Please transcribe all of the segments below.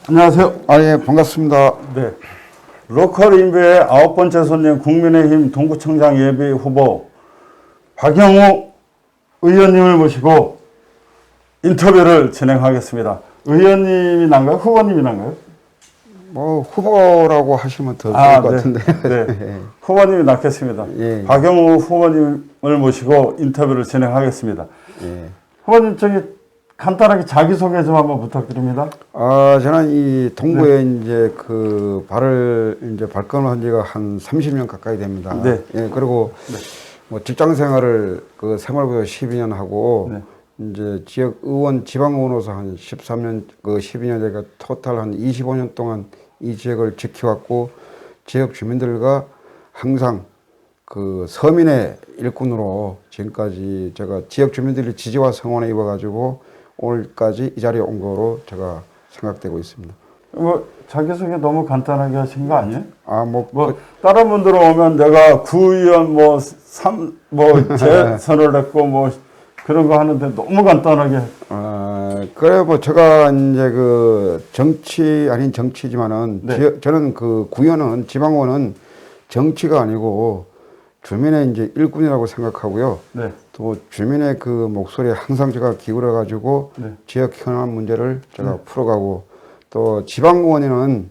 안녕하세요. 예, 반갑습니다. 네. 로컬 인베의 9번째 손님 국민의힘 동구청장 예비 후보 박영우 의원님을 모시고 인터뷰를 진행하겠습니다. 의원님이 난가요? 후보님이 난가요? 후보라고 하시면 더 좋을 것 같은데. 네. 후보님이 낫겠습니다. 예. 박영우 후보님을 모시고 인터뷰를 진행하겠습니다. 예. 후보님, 간단하게 자기소개 좀 한번 부탁드립니다. 저는 이 동구에 이제 발권한 지가 한 30년 가까이 됩니다. 네. 예, 그리고 직장 생활을 생활부터 12년 하고, 네. 이제 지역 의원, 지방의원으로서 한 13년, 12년 제가 토탈 한 25년 동안 이 지역을 지켜왔고, 지역 주민들과 항상 서민의 일꾼으로 지금까지 제가 지역 주민들의 지지와 성원에 입어가지고 오늘까지 이 자리에 온 거로 제가 생각되고 있습니다. 자기소개 너무 간단하게 하신 거 아니에요? 다른 분들 오면 내가 구의원 재선을 했고 그런 거 하는데 너무 간단하게. 제가 이제 정치 아닌 정치지만은 네. 저는 구의원은 지방의원은 정치가 아니고 주민의 이제 일꾼이라고 생각하고요. 네. 또 주민의 목소리에 항상 제가 기울여가지고 네. 지역 현안 문제를 제가 풀어가고, 또 지방의원은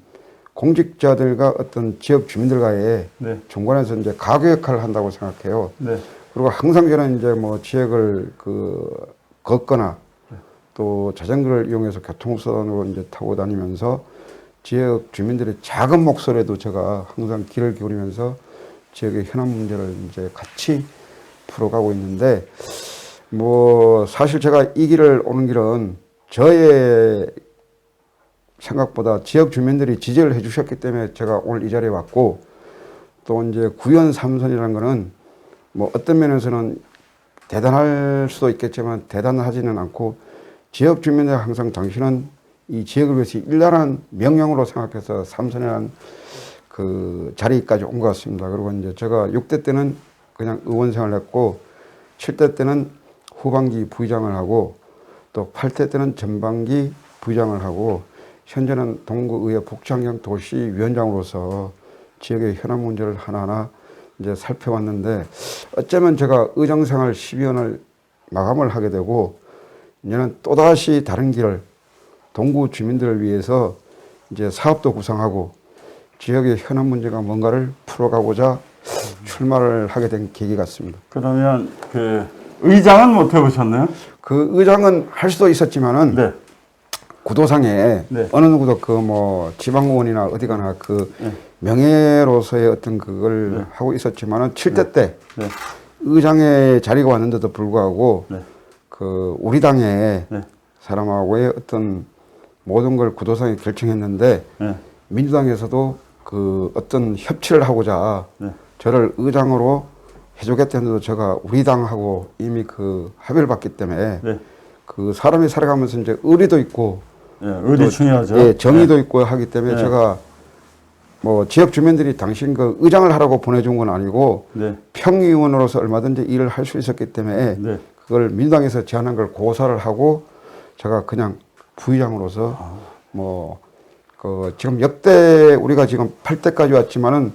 공직자들과 어떤 지역 주민들과의 네. 중간에서 이제 가교 역할을 한다고 생각해요. 네. 그리고 항상 저는 이제 지역을 걷거나 또 자전거를 이용해서 교통수단으로 이제 타고 다니면서 지역 주민들의 작은 목소리에도 제가 항상 귀를 기울이면서 지역의 현안 문제를 이제 같이 풀어가고 있는데, 사실 제가 이 길을 오는 길은 저의 생각보다 지역 주민들이 지지를 해주셨기 때문에 제가 오늘 이 자리에 왔고, 또 이제 구의원 3선이라는 거는 어떤 면에서는 대단할 수도 있겠지만 대단하지는 않고, 지역 주민들 항상 당신은 이 지역을 위해서 일하는 명령으로 생각해서 3선이라는 자리까지 온 것 같습니다. 그리고 이제 제가 6대 때는 그냥 의원 생활을 했고, 7대 때는 후반기 부의장을 하고, 또 8대 때는 전반기 부의장을 하고, 현재는 동구의회 복지환경 도시위원장으로서 지역의 현안 문제를 하나하나 이제 살펴왔는데, 어쩌면 제가 의정생활 12년을 마감을 하게 되고, 이제는 또다시 다른 길을 동구 주민들을 위해서 이제 사업도 구상하고 지역의 현안 문제가 뭔가를 풀어가고자 출마를 하게 된 계기 같습니다. 그러면 의장은 못 해보셨나요? 의장은 할 수도 있었지만은 네. 구도상에 네. 어느 누구도 지방의원이나 어디 가나 네. 명예로서의 어떤 그걸 네. 하고 있었지만은 7대 때 네. 의장의 자리가 왔는데도 불구하고 네. 우리 당의 네. 사람하고의 어떤 모든 걸 구도상에 결정했는데, 네. 민주당에서도 어떤 협치를 하고자 네. 저를 의장으로 해주겠다는데도 제가 우리 당하고 이미 합의를 봤기 때문에 네. 사람이 살아가면서 이제 의리도 있고, 의리 중요하죠. 예, 정의도 네. 있고 하기 때문에 네. 제가 지역 주민들이 당신 의장을 하라고 보내준 건 아니고, 네. 평의원으로서 얼마든지 일을 할 수 있었기 때문에 네. 그걸 민주당에서 제안한 걸 고사를 하고 제가 그냥 부의장으로서 지금 역대 우리가 지금 8대까지 왔지만은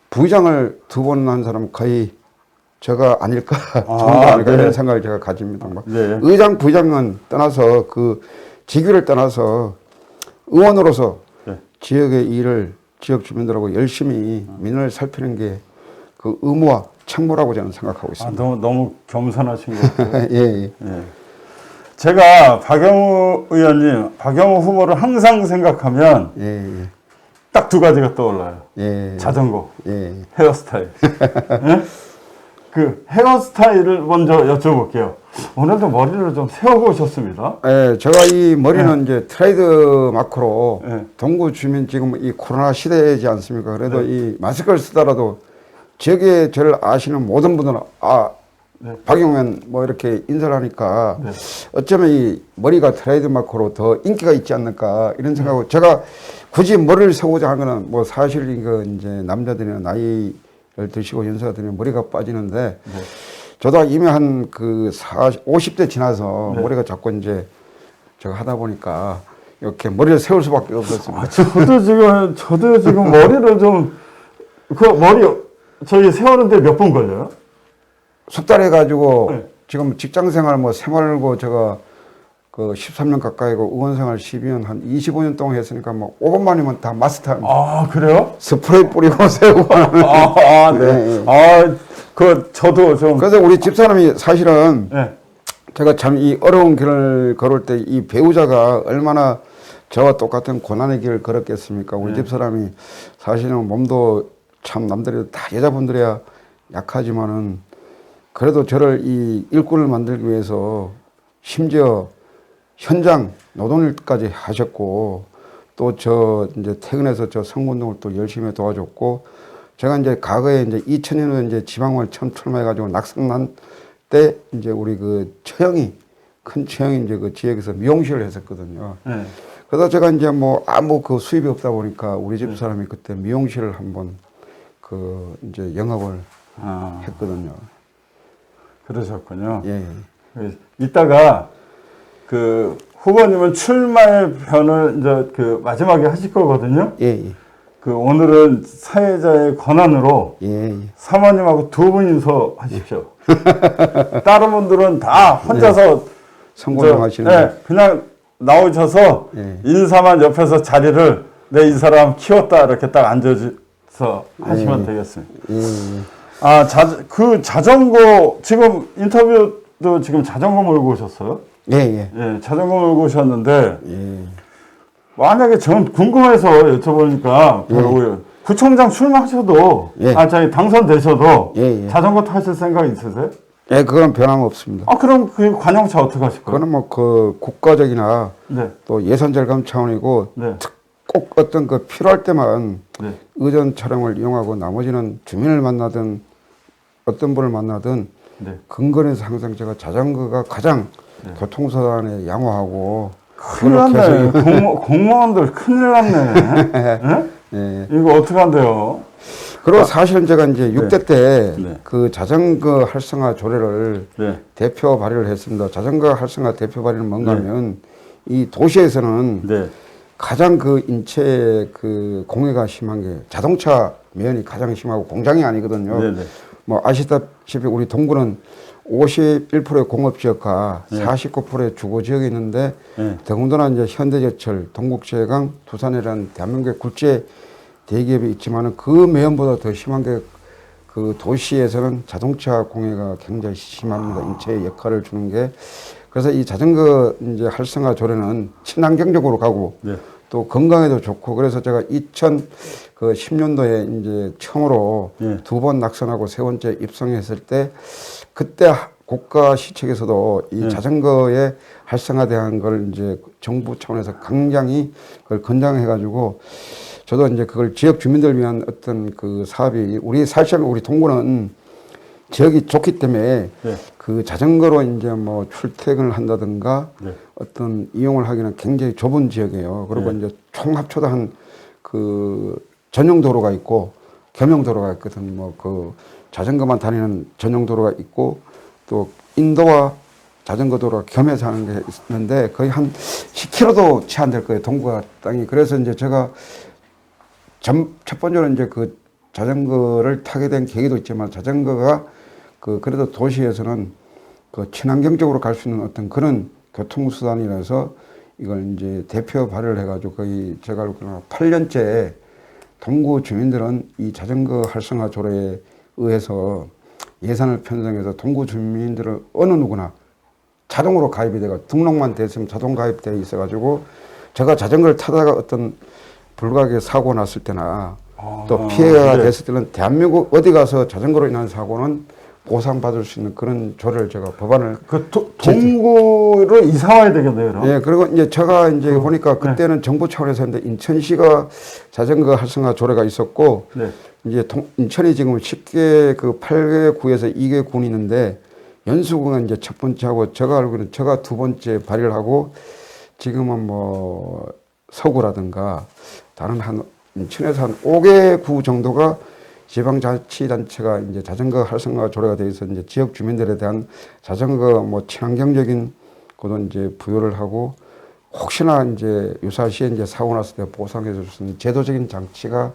부의장을 2번 한 사람은 거의 제가 아닐까, 정도 아닐까, 네. 이런 생각을 제가 가집니다. 네. 의장, 부의장은 떠나서 직위를 떠나서 의원으로서 네. 지역의 일을 지역 주민들하고 열심히 민원을 살피는 게 의무와 책무라고 저는 생각하고 있습니다. 너무 겸손하신 것 같아요. 예. 제가 박영우 의원님, 박영우 후보를 항상 생각하면 딱 2가지가 떠올라요. 자전거, 헤어스타일. 네? 헤어스타일을 먼저 여쭤볼게요. 오늘도 머리를 좀 세우고 오셨습니다. 제가 이 머리는 이제 트레이드 마크로 동구 주민 지금 이 코로나 시대이지 않습니까? 그래도 이 마스크를 쓰더라도 지역에 저를 아시는 모든 분들은 박영우는 이렇게 인사를 하니까 어쩌면 이 머리가 트레이드 마크로 더 인기가 있지 않을까 이런 생각하고, 제가 굳이 머리를 세우자 하는 거는 사실 이제 남자들이나 나이를 드시고 연세가 들면 머리가 빠지는데, 저도 이미 한 50대 지나서 머리가 자꾸 이제 제가 하다 보니까 이렇게 머리를 세울 수밖에 없었습니다. 아, 저도 지금 머리를 그 머리 저희 세우는데 몇 분 걸려요? 숙달 해가지고 네. 지금 직장 생활 뭐 새말고 제가 그 13년 가까이고 의원 생활 12년 한 25년 동안 했으니까 뭐 5분 만이면 다 마스터합니다. 아, 그래요? 스프레이 뿌리고 세우고 하는. 네. 저도 좀. 그래서 우리 집사람이 사실은 네. 제가 참 이 어려운 길을 걸을 때 이 배우자가 얼마나 저와 똑같은 고난의 길을 걸었겠습니까? 우리 집사람이 사실은 몸도 참 남들이 다 여자분들이야 약하지만은 그래도 저를 이 일꾼을 만들기 위해서 심지어 현장 노동일까지 하셨고 또 저 이제 퇴근해서 저 선거운동을 또 열심히 도와줬고 제가 이제 과거에 이제 2000년에 이제 지방을 처음 출마해가지고 낙선난 때 이제 우리 그 큰 처형이 이제 그 지역에서 미용실을 했었거든요. 네. 그래서 제가 이제 뭐 아무 그 수입이 없다 보니까 우리 집 사람이 그때 미용실을 한번 그 이제 영업을 했거든요. 그러셨군요. 예. 이따가 그 후보님은 출마의 변을 이제 그 마지막에 하실 거거든요. 예. 그 오늘은 사회자의 권한으로 예. 사모님하고 두 분이서 하십시오. 다른 분들은 다 혼자서 선거를 하시는. 네, 그냥 나오셔서 예. 인사만 옆에서 자리를 내 이 사람 키웠다 이렇게 딱 앉아서 하시면 되겠습니다. 예. 아, 그 자전거 지금 인터뷰도 지금 자전거 몰고 오셨어요? 예. 예, 자전거 몰고 오셨는데 예. 만약에 전 궁금해서 여쭤보니까 바로 구청장 출마하셔도 예. 저기 당선되셔도 예. 자전거 타실 생각 있으세요? 예, 그건 변함없습니다. 아, 그럼 그 관용차 어떻게 하실 거예요? 그거는 뭐 그 국가적이나 네. 또 예산 절감 차원이고 네. 꼭 어떤 그 필요할 때만 네. 의전 차량을 이용하고 나머지는 주민을 만나든 어떤 분을 만나든 네. 근거리에서 항상 제가 자전거가 가장 교통수단에 양호하고 큰일 났네. 공무원들 큰일 났네. 네? 예. 이거 어떻게 한대요? 그리고 사실은 제가 이제 6대 때 네. 그 자전거 활성화 조례를 네. 대표 발의를 했습니다. 자전거 활성화 대표 발의는 뭔가 하면 이 도시에서는 네. 가장 그 인체 그 공해가 심한 게 자동차 면이 가장 심하고 공장이 아니거든요. 네. 네. 뭐 아시다시피 우리 동구는 51%의 공업지역과 49%의 주거지역이 있는데 네. 더군다나 이제 현대제철, 동국제강, 두산이라는 대한민국의 굴제 대기업이 있지만은 그 매연보다 더 심한 게 그 도시에서는 자동차 공해가 굉장히 심합니다. 인체에 역할을 주는 게. 그래서 이 자전거 이제 활성화 조례는 친환경적으로 가고 네. 또 건강에도 좋고 그래서 제가 2010년도에 이제 처음으로 두 번 낙선하고 세 번째 입성했을 때 그때 국가 시책에서도 이 자전거의 활성화대한 걸 이제 정부 차원에서 굉장히 그걸 권장해가지고 저도 이제 그걸 지역 주민들 위한 어떤 그 사업이 사실 우리 동구는 지역이 좋기 때문에 그 자전거로 이제 뭐 출퇴근을 한다든가 어떤 이용을 하기는 굉장히 좁은 지역이에요. 그리고 이제 총 합쳐도 한 그 전용 도로가 있고 겸용 도로가 있거든. 뭐 그 자전거만 다니는 전용 도로가 있고 또 인도와 자전거 도로가 겸해서 하는 게 있는데 거의 한 10km도 채 안 될 거예요. 동구가 땅이. 그래서 이제 제가 첫 번째로 이제 그 자전거를 타게 된 계기도 있지만 자전거가 그래도 도시에서는 그 친환경적으로 갈 수 있는 어떤 그런 교통수단이라서 이걸 이제 대표 발의를 해가지고 거의 제가 알기로는 8년째 동구 주민들은 이 자전거 활성화 조례에 의해서 예산을 편성해서 동구 주민들은 어느 누구나 자동으로 가입이 돼가 등록만 됐으면 자동 가입돼 있어가지고 제가 자전거를 타다가 어떤 불가하게 사고 났을 때나 또 피해가 됐을 때는 대한민국 어디 가서 자전거로 인한 사고는 보상받을 수 있는 그런 조례를 제가 법안을 동구로 이사 와야 되겠네요. 그럼? 예, 그리고 이제 제가 이제 보니까 그때는 정부 차원에서 했는데 인천시가 자전거 활성화 조례가 있었고 이제 인천이 지금 10개 그 8개 구에서 2개 군이 있는데 연수구가 이제 첫 번째하고 제가 알기로는 제가 두 번째 발의를 하고 지금은 뭐 서구라든가 다른 인천에서 한 5개 구 정도가 지방자치단체가 이제 자전거 활성화 조례가 돼 있어 이제 지역 주민들에 대한 자전거 뭐 친환경적인 것도 이제 부여를 하고 혹시나 이제 유사시에 이제 사고 났을 때 보상해 줄 수 있는 제도적인 장치가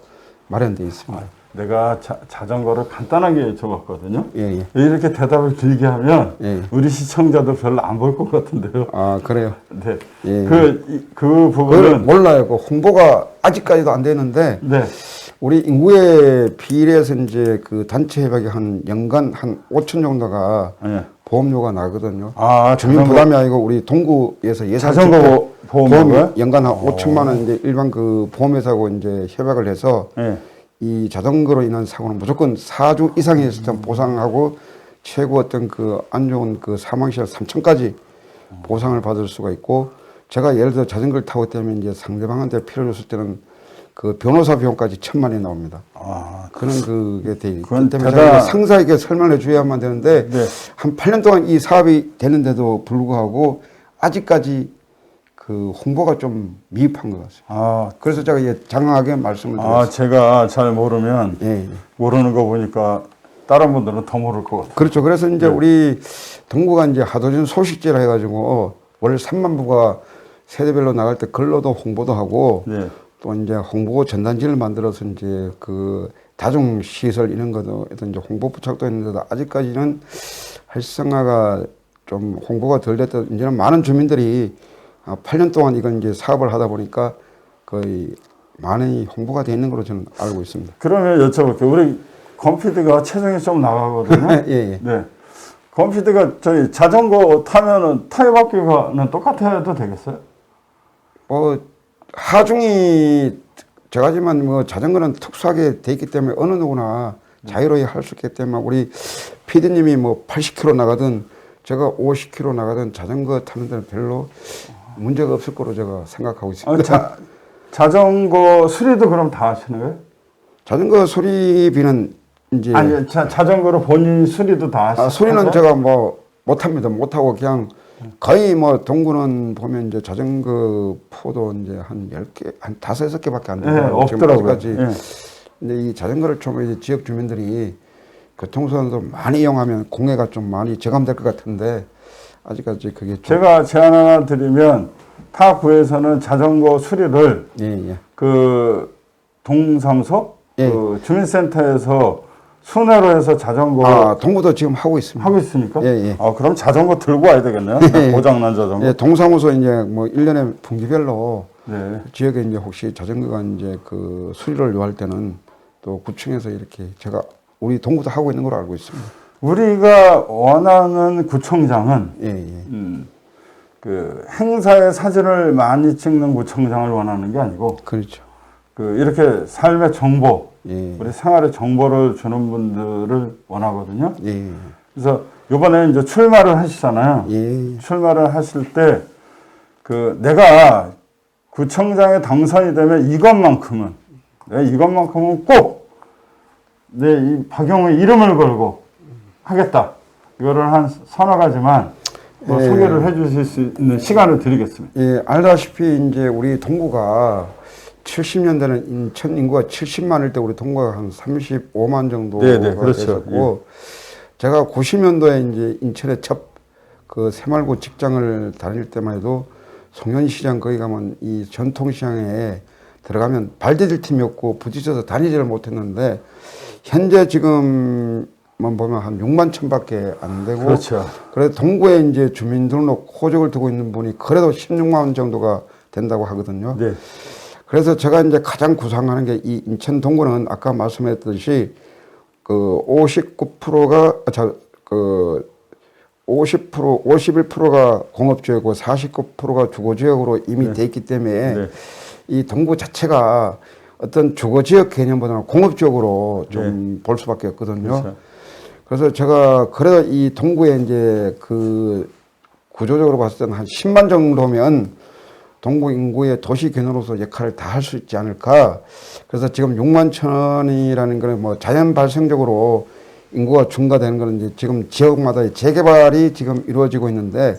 마련되어 있습니다. 내가 자전거를 간단하게 여쭤봤거든요. 예, 예. 이렇게 대답을 길게 하면 예. 우리 시청자도 별로 안 볼 것 같은데요. 아, 그래요? 네. 예. 그 그걸 부분은 몰라요. 그 홍보가 아직까지도 안 되는데 네. 우리 인구에 비례해서 이제 그 단체 협약이 한 연간 한 5천 정도가 네. 보험료가 나거든요. 아, 주민 부담이 아니고 우리 동구에서 예산 자전거 보험료가 보험이 연간 한 5천만 원 이제 일반 그 보험회사하고 이제 협약을 해서 네. 이 자전거로 인한 사고는 무조건 4주 이상의 보상하고 최고 어떤 그 안 좋은 그 사망 시한 3천까지 보상을 받을 수가 있고 제가 예를 들어 자전거를 타고 때문에 이제 상대방한테 피해를 줬을 때는 그 변호사 비용까지 1,000만 원이 나옵니다. 아, 그런 그게 돼 있기 그건 때문에 대단- 제가 상사에게 설명을 해줘야만 되는데 네. 한 8년 동안 이 사업이 되는데도 불구하고 아직까지 그 홍보가 좀 미흡한 것 같습니다. 아, 그래서 제가 이제 장황하게 말씀을 드렸습니다. 제가 잘 모르면 예, 예. 모르는 거 보니까 다른 분들은 더 모를 것 같아요. 그렇죠. 그래서 이제 네. 우리 동구가 이제 하도진 소식지라 해가지고 월 3만 부가 세대별로 나갈 때 글로도 홍보도 하고 네. 또 이제 홍보 전단지를 만들어서 이제 그 다중 시설 이런 것도 어떤 이제 홍보 부착도 했는데도 아직까지는 활성화가 좀 홍보가 덜 됐다. 이제는 많은 주민들이 8년 동안 이건 이제 사업을 하다 보니까 거의 많이 홍보가 돼 있는 걸로 저는 알고 있습니다. 그러면 여쭤볼게요. 우리 건피드가 체중이 좀 나가거든요. 예, 예. 네. 건피드가 저희 자전거 타면은 타이어 바퀴가는 똑같아도 되겠어요? 하중이 저가지만 뭐 자전거는 특수하게 돼 있기 때문에 어느 누구나 자유로이 할 수 있기 때문에 우리 PD님이 뭐 80km 나가든 제가 50km 나가든 자전거 타는 데는 별로 문제가 없을 거로 제가 생각하고 있습니다. 자전거 수리도 그럼 다 하시는 거예요? 자전거 수리비는 이제 아니, 자전거로 본인 수리도 다 하시는 수리는 제가 뭐 못합니다. 못하고 그냥 거의 뭐 동구는 보면 이제 자전거 포도 이제 한 10개, 한 5, 6개밖에 안 네, 되더라고요. 없더라고요. 지금까지. 네. 근데 이 자전거를 좀 이제 지역 주민들이 교통수단도 많이 이용하면 공해가 좀 많이 저감될 것 같은데 아직까지 그게 좀 제가 제안 하나 드리면 타 구에서는 자전거 수리를 예. 그 동사무소 예. 그 주민센터에서 순회로 해서 자전거 동구도 지금 하고 있습니다. 하고 있으니까. 예. 그럼 자전거 들고 와야 되겠네요. 예. 고장난 자전거. 예, 동사무소 이제 뭐 1년에 분기별로 네. 지역에 이제 혹시 자전거가 이제 그 수리를 요할 때는 또 구청에서 이렇게 제가 우리 동구도 하고 있는 걸로 알고 있습니다. 우리가 원하는 구청장은 예. 그 행사의 사진을 많이 찍는 구청장을 원하는 게 아니고 그렇죠. 그 이렇게 삶의 정보, 예. 우리 생활의 정보를 주는 분들을 원하거든요. 예. 그래서 이번에 이제 출마를 하시잖아요. 예. 출마를 하실 때 그 내가 구청장에 당선이 되면 이것만큼은 꼭 내 이 박영우의 이름을 걸고 하겠다. 이거를 한 서너 가지만 예. 소개를 해주실 수 있는 시간을 드리겠습니다. 예, 알다시피 이제 우리 동구가 70년대는 인천 인구가 70만일 때 우리 동구가 한 35만 정도가 네네, 그렇죠. 됐었고 제가 90년도에 이제 인천에 첫 그 새말구 직장을 다닐 때만 해도 송년시장 거기 가면 이 전통시장에 들어가면 발 디딜 틈이 없고 부딪혀서 다니지를 못했는데 현재 지금만 보면 한 6만 천밖에 안 되고 그렇죠. 그래도 동구에 이제 주민등록 호적을 두고 있는 분이 그래도 16만 정도가 된다고 하거든요. 네. 그래서 제가 이제 가장 구상하는 게 이 인천 동구는 아까 말씀했듯이 그 59%가 그 51%가 공업지역이고 49%가 주거지역으로 이미 네. 돼 있기 때문에 네. 이 동구 자체가 어떤 주거지역 개념보다는 공업지역으로 좀 볼 수밖에 없거든요. 그렇죠. 그래서 제가 그래도 이 동구에 이제 그 구조적으로 봤을 때는 한 10만 정도면 동구 인구의 도시 견으로서 역할을 다 할 수 있지 않을까. 그래서 지금 6만 천이라는 거는 뭐 자연 발생적으로 인구가 증가되는 거는 이제 지금 지역마다 재개발이 지금 이루어지고 있는데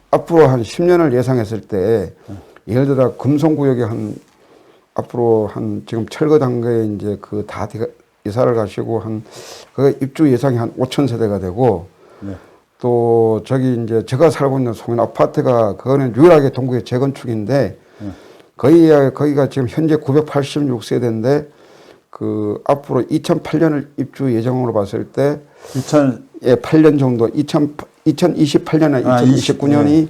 앞으로 한 10년을 예상했을 때 예를 들어 금송구역에 앞으로 지금 철거 단계에 이제 그 다 이사를 가시고 그 입주 예상이 한 5천 세대가 되고 네. 또 저기 이제 제가 살고 있는 송인 아파트가 그거는 유일하게 동구의 재건축인데 거기가 지금 현재 986세대인데 그 앞으로 2008년을 입주 예정으로 봤을 때 8년 정도 2028년에 2029년이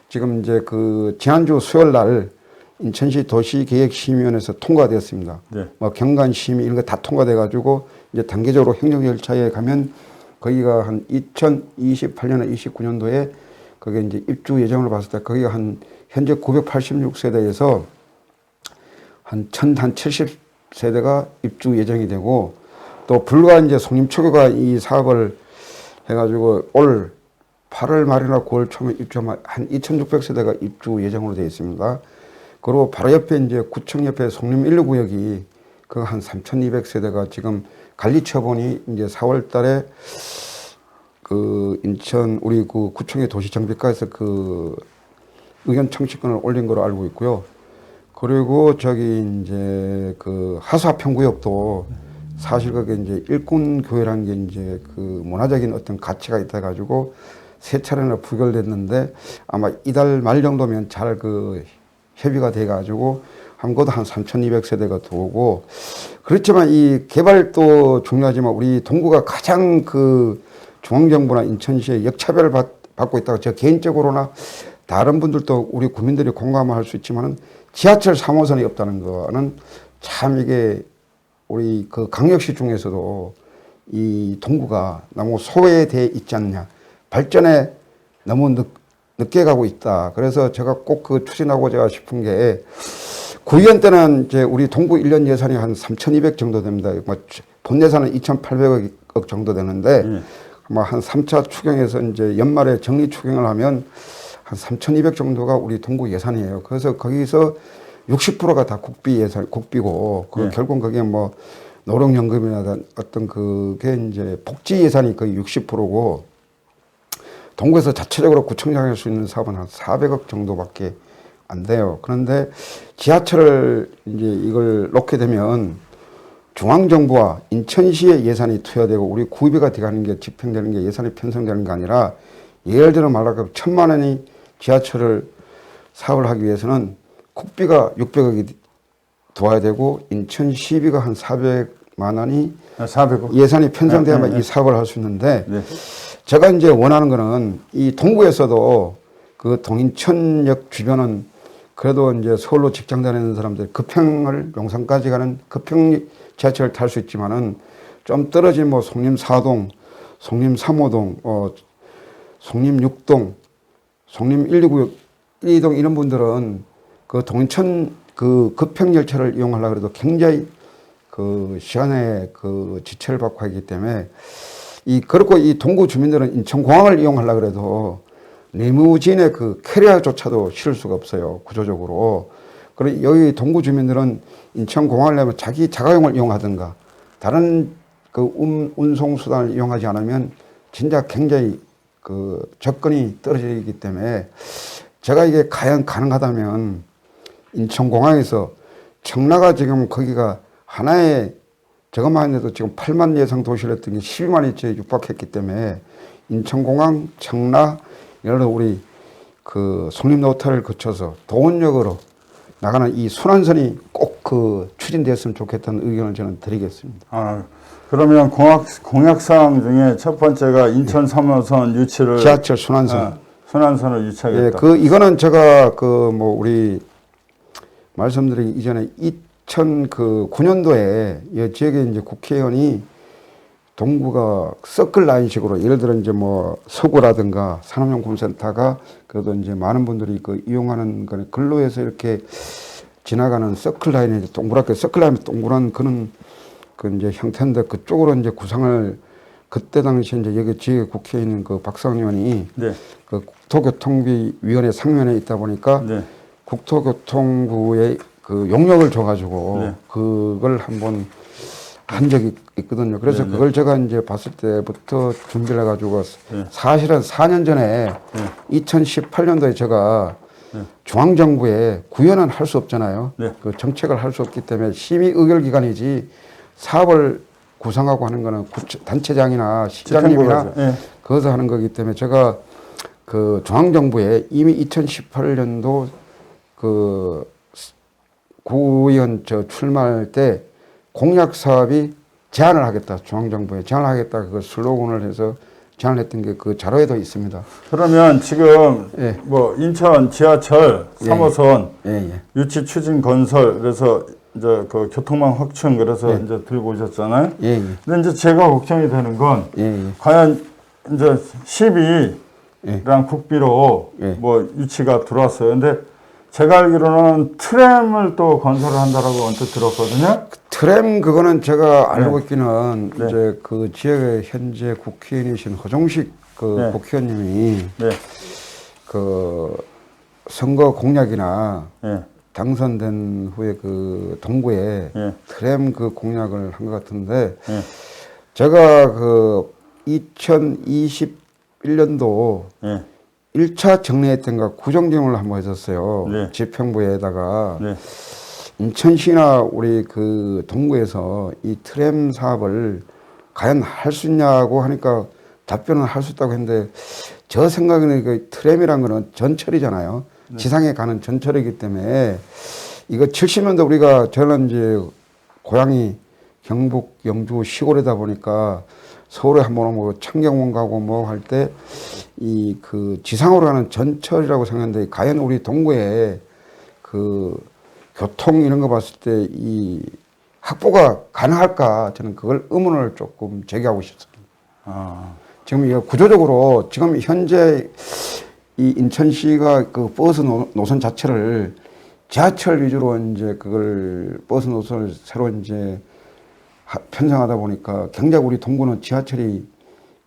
지금 이제 그 지난주 수요일 날 인천시 도시계획심의위원회에서 통과되었습니다. 네. 뭐 경관심의 이런 거 다 통과돼 가지고 이제 단계적으로 행정절차에 가면 거기가 한 2028년에 29년도에 거기에 이제 입주 예정으로 봤을 때 거기가 한 현재 986세대에서 한 1070세대가 입주 예정이 되고 또 불과 이제 송림초교가 이 사업을 해가지고 올 8월 말이나 9월 초에 입주하면 한 2,600세대가 입주 예정으로 되어 있습니다. 그리고 바로 옆에 이제 구청 옆에 송림 1구역이 그 한 3,200세대가 지금 관리처분이 이제 4월 달에 그 인천 우리 그 구청의 도시정비과에서 그 의견 청취권을 올린 걸로 알고 있고요. 그리고 저기 이제 그 하수하평구역도 사실 그게 이제 일꾼교회라는 게 이제 그 문화적인 어떤 가치가 있다 가지고 세 차례나 부결됐는데 아마 이달 말 정도면 잘 그 협의가 돼 가지고 한 곳도 한 3,200세대가 들어오고 그렇지만 이 개발도 중요하지만 우리 동구가 가장 그 중앙정부나 인천시에 역차별을 받고 있다고 제가 개인적으로나 다른 분들도 우리 국민들이 공감할 수 있지만은 지하철 3호선이 없다는 거는 참 이게 우리 그 강력시 중에서도 이 동구가 너무 소외되어 있지 않냐. 발전에 너무 늦게 가고 있다. 그래서 제가 꼭 그 추진하고자 싶은 게 구의원 때는 이제 우리 동구 1년 예산이 한 3,200 정도 됩니다. 뭐 본 예산은 2,800억 정도 되는데 아마 한 3차 추경에서 이제 연말에 정리 추경을 하면 한 3,200 정도가 우리 동구 예산이에요. 그래서 거기서 60%가 다 국비 예산, 국비고 그 결국 그게 뭐 노령연금이나 어떤 그게 이제 복지 예산이 거의 60%고 동구에서 자체적으로 구청장할 수 있는 사업은 한 400억 정도밖에 안 돼요. 그런데 지하철을 이제 이걸 놓게 되면 중앙정부와 인천시의 예산이 투여되고 우리 구비가 돼가는 게 집행되는 게 예산이 편성되는 게 아니라 예를 들어 말하자면 1,000만 원이 지하철을 사업을 하기 위해서는 국비가 600억이 들어와야 되고 인천시비가 한 400만 원이 400억 예산이 편성돼야만 이 사업을 할 수 있는데 제가 이제 원하는 거는 이 동구에서도 그 동인천역 주변은 그래도 이제 서울로 직장 다니는 사람들 급행을 용산까지 가는 급행 지하철을 탈 수 있지만은 좀 떨어진 뭐 송림 4동, 송림 3호동, 송림 6동, 송림 129, 1, 2동 이런 분들은 그 동인천 그 급행 열차를 이용하려고 해도 굉장히 그 시간에 그 지체를 받고 하기 때문에 그렇고 이 동구 주민들은 인천공항을 이용하려고 해도 리무진의 그 캐리어조차도 실을 수가 없어요. 구조적으로. 그리고 여기 동구 주민들은 인천공항을 내면 자기 자가용을 이용하든가 다른 그 운송수단을 이용하지 않으면 진짜 굉장히 그 접근이 떨어지기 때문에 제가 이게 과연 가능하다면 인천공항에서 청라가 지금 거기가 하나의 저것만 해도 지금 8만 예상 도시를 했던 게 12만이 육박했기 때문에 인천공항, 청라, 예를 들어 우리 그 송림노타를 거쳐서 도원역으로 나가는 이 순환선이 꼭 그 추진됐으면 좋겠다는 의견을 저는 드리겠습니다. 그러면 공약사항 중에 첫 번째가 인천 3호선 유치를 지하철 순환선. 순환선을 유치하겠다. 예, 이거는 제가 우리 말씀드리기 이전에 2009년도에 이 지역에 이제 국회의원이 동구가 서클 라인식으로 예를 들어 이제 뭐 서구라든가 산업용품센터가 그래도 이제 많은 분들이 그 이용하는 거는 근로에서 이렇게 지나가는 서클 라인에 동그랗게 서클 라인에 동그란 그런 그 이제 형태인데 그쪽으로 이제 구상을 그때 당시 이제 여기 지역 국회에 있는 그 박상원 의원이 그 국토교통비위원회 상면에 있다 보니까 국토교통부의 그 용역을 줘가지고 그걸 한번 한 적이 있거든요. 그래서 그걸 제가 이제 봤을 때부터 준비를 해가지고 사실은 4년 전에 2018년도에 제가 중앙정부에 구현은 할 수 없잖아요. 그 정책을 할 수 없기 때문에 심의 의결기관이지 사업을 구성하고 하는 거는 단체장이나 시장님이나 집행부가죠. 예. 거기서 하는 거기 때문에 제가 그 중앙정부에 이미 2018년도 그 구의원 출마할 때 공약 사업이 제안을 하겠다. 중앙정부에 제안을 하겠다. 그 슬로건을 해서 제안을 했던 게 그 자료에도 있습니다. 그러면 지금 예. 뭐 인천 지하철 예, 3호선 예. 유치 추진 건설 그래서 이제 그 교통망 확충 그래서 예. 이제 들고 오셨잖아요. 예, 예. 근데 이제 제가 걱정이 되는 건 예, 예. 과연 이제 12랑 예. 국비로 예. 뭐 유치가 들어왔어요. 근데 제가 알기로는 트램을 또 건설을 한다라고 언뜻 들었거든요. 트램 그거는 제가 알고 있기는 네. 이제 그 지역의 현재 국회의원이신 허종식 그 네. 국회의원님이 네. 그 선거 공약이나 예. 당선된 후에 그 동구에 예. 트램 그 공약을 한 것 같은데 예. 제가 그 2021년도 예. 1차 정례회 때인가 구정정을 한번 했었어요. 네. 지평부에다가 네. 인천시나 우리 그 동구에서 이 트램 사업을 과연 할 수 있냐고 하니까 답변은 할 수 있다고 했는데 저 생각에는 그 트램이란 거는 전철이잖아요. 지상에 가는 전철이기 때문에 이거 70년대 우리가 저는 이제 고향이 경북 영주 시골이다 보니까 서울에 한번 뭐 창경원 가고 뭐 할 때 이 그 지상으로 가는 전철이라고 생각했는데 과연 우리 동구에 그 교통 이런 거 봤을 때 이 확보가 가능할까 저는 그걸 의문을 조금 제기하고 싶습니다. 아. 지금 이거 구조적으로 지금 현재 이 인천시가 그 버스 노선 자체를 지하철 위주로 이제 그걸 버스 노선을 새로 이제 편성하다 보니까 굉장히 우리 동구는 지하철이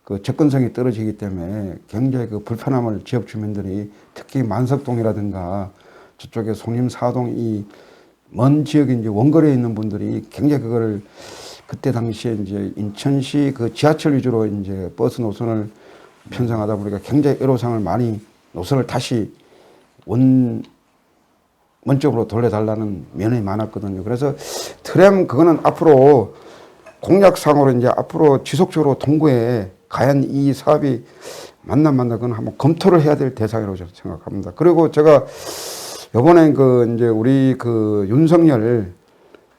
그 접근성이 떨어지기 때문에 굉장히 그 불편함을 지역 주민들이 특히 만석동이라든가 저쪽에 송림 사동 이 먼 지역에 이제 원거리에 있는 분들이 굉장히 그거를 그때 당시에 이제 인천시 그 지하철 위주로 이제 버스 노선을 편성하다 보니까 굉장히 애로사항을 많이 노선을 다시 원점으로 돌려달라는 면이 많았거든요. 그래서 트램 그거는 앞으로 공약상으로 이제 앞으로 지속적으로 동구에 과연 이 사업이 맞나 그건 한번 검토를 해야 될 대상이라고 저는 생각합니다. 그리고 제가 요번에 그 이제 우리 그 윤석열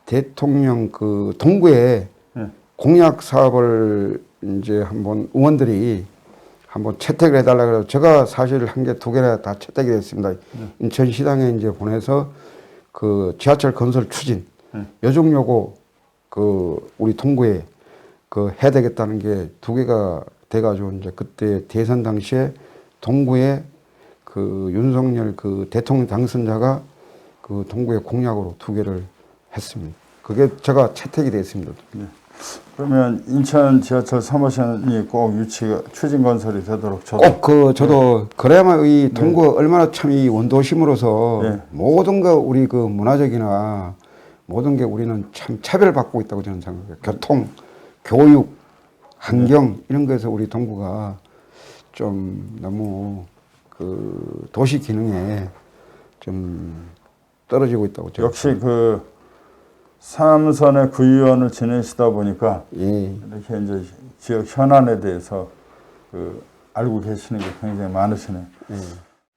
대통령 그 동구에 공약 사업을 이제 한번 의원들이 한번 채택을 해달라 그래서 제가 사실 한 개 두 개나 다 채택이 됐습니다. 인천시당에 이제 보내서 그 지하철 건설 추진 요즘 요거 그 우리 동구에 그 해야 되겠다는 게 두 개가 돼가지고 이제 그때 대선 당시에 동구에 그 윤석열 그 대통령 당선자가 그 동구에 공약으로 두 개를 했습니다. 그게 제가 채택이 됐습니다. 네. 그러면 인천 지하철 3호선이 꼭 유치가 추진 건설이 되도록 저도 꼭 그 저도 그래야만 이 동구가 얼마나 참 이 원도심으로서 네. 모든 거 우리 그 문화적이나 모든 게 우리는 참 차별받고 있다고 저는 생각해요. 교통, 교육, 환경 이런 거에서 우리 동구가 좀 너무 그 도시 기능에 좀 떨어지고 있다고 저는 역시 그 3선의 구의원을 지내시다 보니까 예. 이렇게 이제 지역 현안에 대해서 그 알고 계시는 게 굉장히 많으시네요. 예.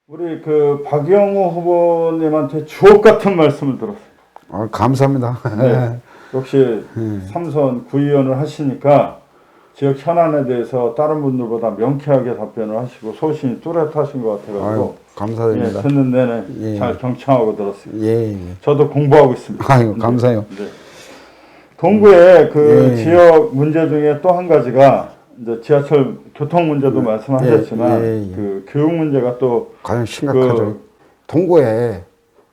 우리 그 박영호 후보님한테 주옥 같은 말씀을 들었어요. 감사합니다. 네. 역시 3선 구의원을 하시니까 지역 현안에 대해서 다른 분들보다 명쾌하게 답변을 하시고 소신이 뚜렷하신 것 같아가지고 아유, 감사드립니다. 예, 듣는 내내 예. 잘 경청하고 들었습니다. 예. 저도 공부하고 있습니다. 아유, 감사해요. 네. 동구의 그 예. 지역 문제 중에 또 한 가지가 이제 지하철 교통 문제도 말씀하셨지만 예. 그 교육 문제가 또 가장 심각하죠. 동구에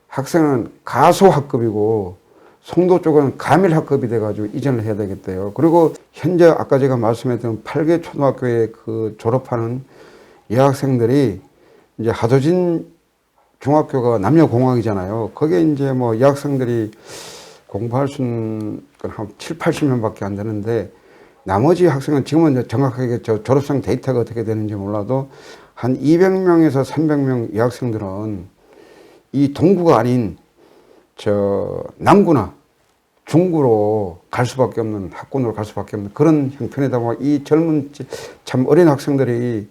학생은 가소학급이고 송도 쪽은 가밀학급이 돼가지고 이전을 해야 되겠대요. 그리고 현재 아까 제가 말씀했던 8개 초등학교에 그 졸업하는 여학생들이 이제 하도진 중학교가 남녀공학이잖아요. 거기에 이제 뭐 여학생들이 공부할 수 있는 건 한 7, 80명밖에 안 되는데 나머지 학생은 지금은 이제 정확하게 저 졸업생 데이터가 어떻게 되는지 몰라도 한 200명에서 300명 여학생들은 이 동구가 아닌 저 남구나 중구로 갈 수밖에 없는, 학군으로 갈 수밖에 없는 그런 형편이다 보니 이 젊은 참 어린 학생들이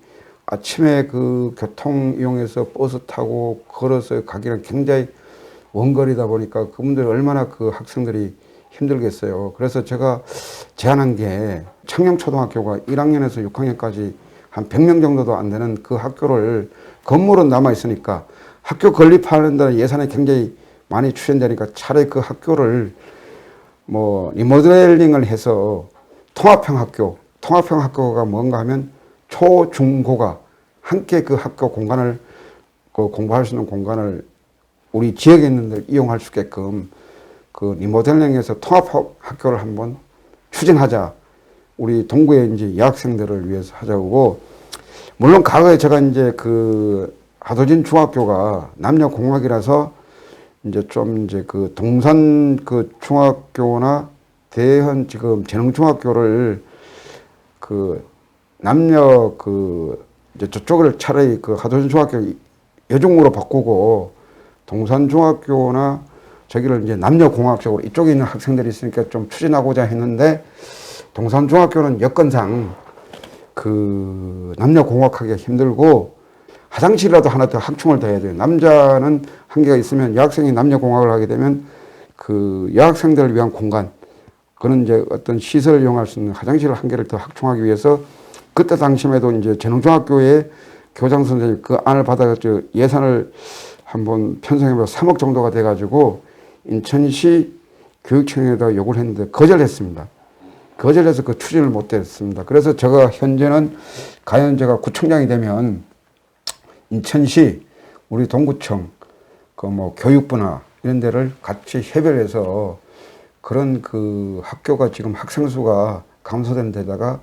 아침에 그 교통 이용해서 버스 타고 걸어서 가기는 굉장히 원거리다 보니까 그분들이 얼마나 그 학생들이 힘들겠어요. 그래서 제가 제안한 게 청량초등학교가 1학년에서 6학년까지 한 100명 정도도 안 되는 그 학교를 건물은 남아 있으니까 학교 건립하는 데는 예산이 굉장히 많이 추진되니까 차라리 그 학교를 뭐 리모델링을 해서 통합형 학교가 뭔가 하면 초, 중, 고가 함께 그 학교 공간을 그 공부할 수 있는 공간을 우리 지역에 있는 데 이용할 수 있게끔 그 리모델링해서 통합 학교를 한번 추진하자. 우리 동구의 이제 여학생들을 위해서 하자고. 물론 과거에 제가 이제 그 하도진 중학교가 남녀공학이라서 이제 좀 이제 그 동산 그 중학교나 대현 지금 재능중학교를 그 남녀 그 이제 저쪽을 차라리 그 하도진 중학교 여중으로 바꾸고 동산중학교나 저기를 이제 남녀공학적으로 이쪽에 있는 학생들이 있으니까 좀 추진하고자 했는데 동산중학교는 여건상 그 남녀공학하기가 힘들고 화장실이라도 하나 더 확충을 더 해야 돼요. 남자는 한 개가 있으면 여학생이 남녀공학을 하게 되면 그 여학생들을 위한 공간, 그는 이제 어떤 시설을 이용할 수 있는 화장실을 한 개를 더 확충하기 위해서 그때 당시에도 이제 재능중학교의 교장 선생님 그 안을 받아가지고 예산을 한번 편성해서 3억 정도가 돼가지고 인천시 교육청에다 요구를 했는데 거절했습니다. 거절해서 그 추진을 못했습니다. 그래서 제가 현재는 과연 제가 구청장이 되면 인천시 우리 동구청 그 뭐 교육부나 이런 데를 같이 협의해서 그런 그 학교가 지금 학생 수가 감소된 데다가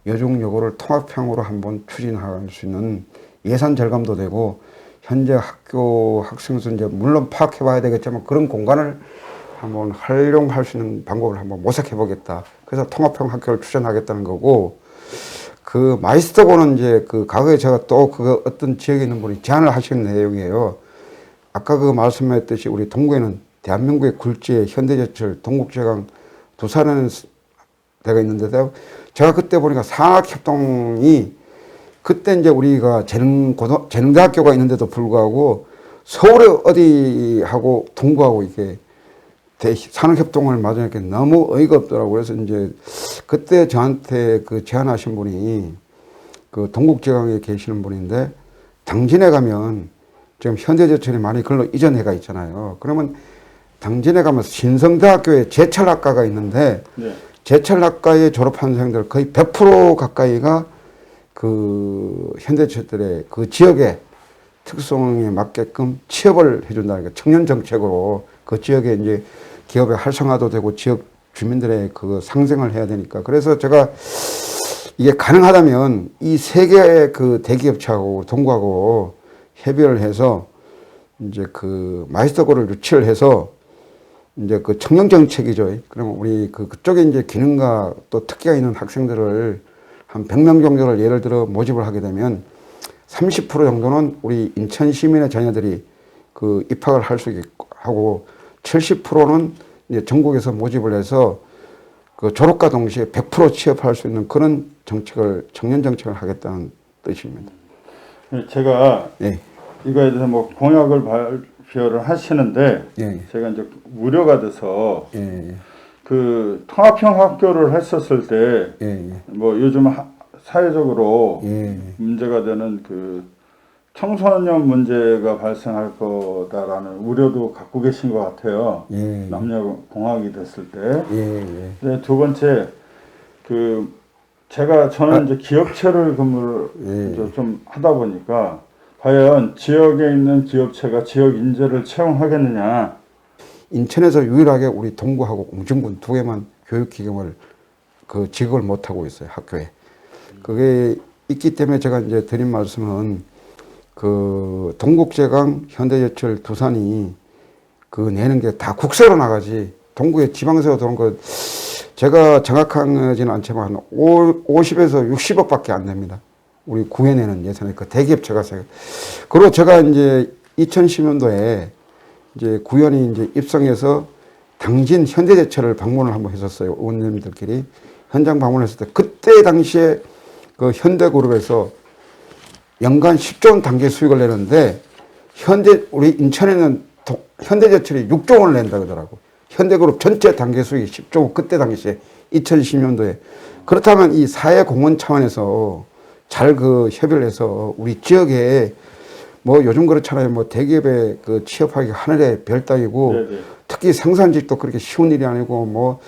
여중 여고를 통합형으로 한번 추진할 수 있는 예산 절감도 되고 현재 학교 학생 수 이제 물론 파악해 봐야 되겠지만 그런 공간을 한번 활용할 수 있는 방법을 한번 모색해 보겠다. 그래서 통합형 학교를 추진하겠다는 거고, 그 마이스터고는 이제 그 과거에 제가 또 그 어떤 지역에 있는 분이 제안을 하신 내용이에요. 아까 그 말씀했듯이 우리 동구에는 대한민국의 굴지의 현대제철, 동국제강 두산하는 데가 있는데도 제가 그때 보니까 산학협동이 그때 이제 우리가 재능대학교가 있는데도 불구하고 서울에 어디하고 동구하고 이게 산학협동을 맞으니까 너무 어이가 없더라고요. 그래서 이제 그때 저한테 그 제안하신 분이 그 동국제강에 계시는 분인데 당진에 가면 지금 현대제철이 많이 글로 이전해가 있잖아요. 그러면 당진에 가면 신성대학교에 제철학과가 있는데 네. 제철학과에 졸업한 학생들 거의 100% 가까이가 그 현대제철의 그 지역의 특성에 맞게끔 취업을 해준다는 게 청년 정책으로 그 지역에 이제 기업의 활성화도 되고 지역 주민들의 그 상생을 해야 되니까. 그래서 제가 이게 가능하다면 이 세 개의 그 대기업체하고 동구하고 협의를 해서 이제 그 마이스터고를 유치를 해서 이제 그 청년 정책이죠. 그러면 우리 그쪽에 이제 기능과 또 특기가 있는 학생들을 한 100명 정도를 예를 들어 모집을 하게 되면 30% 정도는 우리 인천 시민의 자녀들이 그 입학을 할 수 있고 하고 70%는 이제 전국에서 모집을 해서 그 졸업과 동시에 100% 취업할 수 있는 그런 정책을, 청년 정책을 하겠다는 뜻입니다. 제가 예. 이거에 대해서 뭐 공약을 발표를 하시는데 예. 제가 이제 우려가 돼서 예. 그 통합형 학교를 했었을 때 예. 뭐 요즘 사회적으로 예. 문제가 되는 그 청소년 문제가 발생할 거다라는 우려도 갖고 계신 것 같아요. 예. 남녀 공학이 됐을 때. 예. 네, 두 번째 그 저는 이제 기업체를 근무를 이제 좀 하다 보니까 과연 지역에 있는 기업체가 지역 인재를 채용하겠느냐. 인천에서 유일하게 우리 동구하고 공진군 두 개만 교육기금을 그 지급을 못 하고 있어요, 학교에. 그게 있기 때문에 제가 이제 드린 말씀은 그 동국제강, 현대제철, 두산이 그 내는 게 다 국세로 나가지 동구에 지방세로 들어온 거 제가 정확하지는 않지만 50에서 60억밖에 안 됩니다. 우리 구에 내는 예산에 그 대기업체가 그리고 제가 이제 2010년도에 이제 구현이 이제 입성해서 당진 현대제철을 방문을 한번 했었어요. 의원님들끼리 현장 방문했을 때 그때 당시에 그 현대그룹에서 연간 10조 원 단계 수익을 내는데 우리 인천에는 현대제철이 6조 원을 낸다 그러더라고. 현대그룹 전체 단계 수익이 10조 원, 그때 당시에 2010년도에. 그렇다면 이 사회공헌 차원에서 잘 그 협의를 해서 우리 지역에 뭐 요즘 그렇잖아요. 뭐 대기업에 그 취업하기 하늘의 별 따기고 네네. 특히 생산직도 그렇게 쉬운 일이 아니고 뭐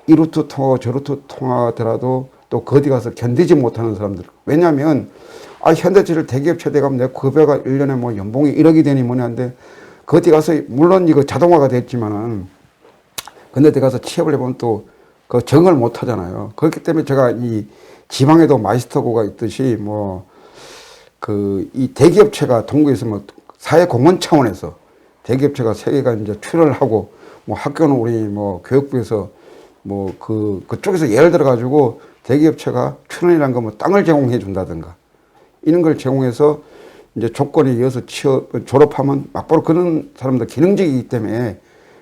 이루트 통하고 저루트 통하더라도 또 거기 가서 견디지 못하는 사람들. 왜냐하면 현대제철 대기업 최대 가면 내 급여가 1년에 뭐 연봉이 1억이 되니 뭐냐 한데 거기 가서 물론 이거 자동화가 됐지만은 근데 거기 가서 취업을 해보면 또 그 적응을 못 하잖아요. 그렇기 때문에 제가 이 지방에도 마이스터고가 있듯이 뭐 그 이 대기업체가 동구에서 뭐 사회공헌 차원에서 대기업체가 세 개가 이제 출연을 하고 뭐 학교는 우리 뭐 교육부에서 뭐 그쪽에서 예를 들어 가지고 대기업체가 출연이란 거 뭐 땅을 제공해 준다든가 이런 걸 제공해서 이제 조건에 이어서 졸업하면 막바로 그런 사람들 기능직이기 때문에